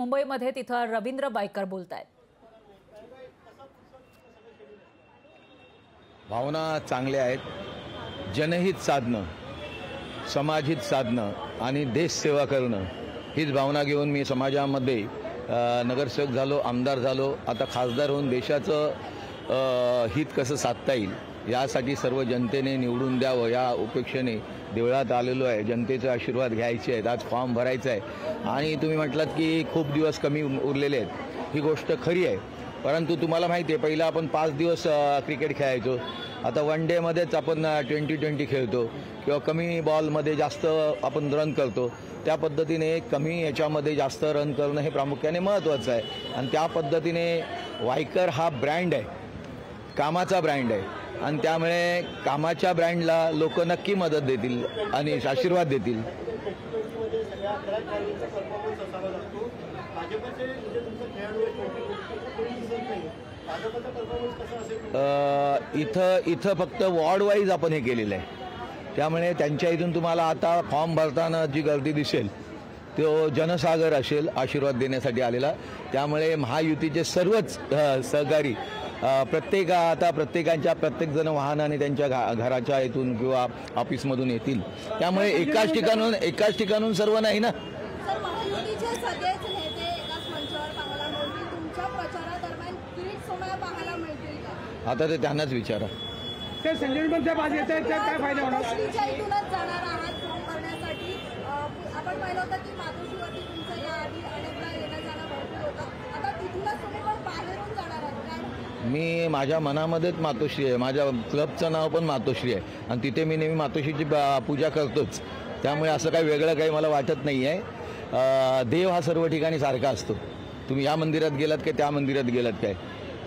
मुंबईमध्ये तिथं रवींद्र बायकर बोलतायत। भावना चांगल्या आहेत, जनहित साधणं, समाजहित साधणं आणि देशसेवा करणं हीच भावना घेऊन मी समाजामध्ये नगरसेवक झालो, आमदार झालो, आता खासदार होऊन देशाचं हित कसं साधता येईल यासाठी सर्व जनतेने निवडून द्यावं या अपेक्षेने देवळात आलेलो आहे। जनतेचे आशीर्वाद घ्यायचे आहेत, आज फॉर्म भरायचा आहे आणि तुम्ही म्हटलात की खूप दिवस कमी उरलेले आहेत, ही गोष्ट खरी आहे। परंतु तुम्हाला माहिती आहे पहिला आपण 5 दिवस क्रिकेट खेळायचो, आता वन डेमध्येच आपण 20-20 खेळतो किंवा कमी बॉलमध्ये जास्त आपण रन करतो। त्या पद्धतीने कमी याच्यामध्ये जास्त रन करणं हे प्रामुख्याने महत्त्वाचं आहे आणि त्या पद्धतीने वायकर हा ब्रँड आहे, कामाचा ब्रँड आहे आणि त्यामुळे कामाच्या ब्रँडला लोक नक्की मदत देतील आणि आशीर्वाद देतील। इथं फक्त वॉर्ड वाईज आपण हे केलेलं आहे, त्यामुळे त्यांच्या इथून तुम्हाला आता फॉर्म भरताना जी गर्दी दिसेल तो जनसागर असेल आशीर्वाद देण्यासाठी आलेला। त्यामुळे महायुतीचे सर्वच सहकारी प्रत्येकजण वाहनाने त्यांच्या घराच्या इथून किंवा ऑफिसमधून येतील, त्यामुळे एकाच ठिकाणून सर्व नाही ना। आता ते त्यांनाच विचारा। संजय साहेब आज येत आहेत, काय फायदा होणार? मी माझ्या मनामध्येच मातोश्री आहे, माझ्या क्लबचं नाव पण मातोश्री आहे आणि तिथे मी नेहमी मातोश्रीची पूजा करतोच, त्यामुळे असं काही वेगळं काही मला वाटत नाही आहे। देव हा सर्व ठिकाणी सारखा असतो, तुम्ही या मंदिरात गेलात की त्या मंदिरात गेलात काय,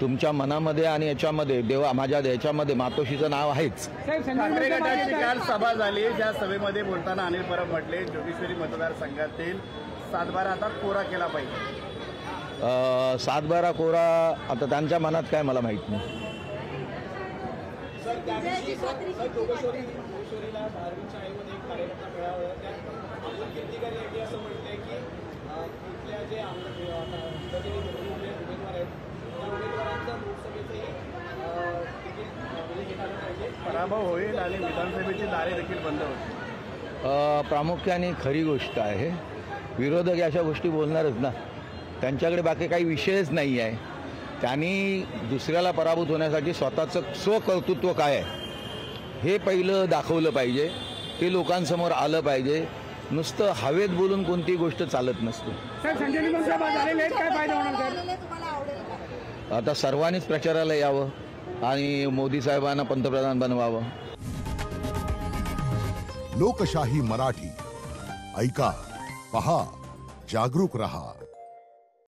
तुमच्या मनामध्ये आणि याच्यामध्ये देवा माझ्या याच्यामध्ये मातोश्रीचं नाव आहेच। ठाकरे गटाची काल सभा झाली, ज्या सभेमध्ये बोलताना अनिल परब म्हटले जोगेश्वरी मतदारसंघातील 7-12 आता कोरा केला पाहिजे। 7-12 कोरा आता त्यांच्या मनात काय मला माहित नाही। पराभव होईल आणि विधानसभेची दारे देखील बंद होतील। प्रामुख्याने खरी गोष्ट आहे, विरोधक अशा गोष्टी बोलणारच ना, त्यांच्याकडे बाकी काही विषयच नाही आहे। त्यांनी दुसऱ्याला पराभूत होण्यासाठी स्वतःचं स्वकर्तृत्व काय आहे हे पहिलं दाखवलं पाहिजे, ते लोकांसमोर आलं पाहिजे। नुसतं हवेत बोलून कोणती गोष्ट चालत नसते। आता सर्वांनीच प्रचाराला यावं आणि मोदी साहेबांना पंतप्रधान बनवावं। लोकशाही मराठी ऐका, पहा, जागरूक रहा।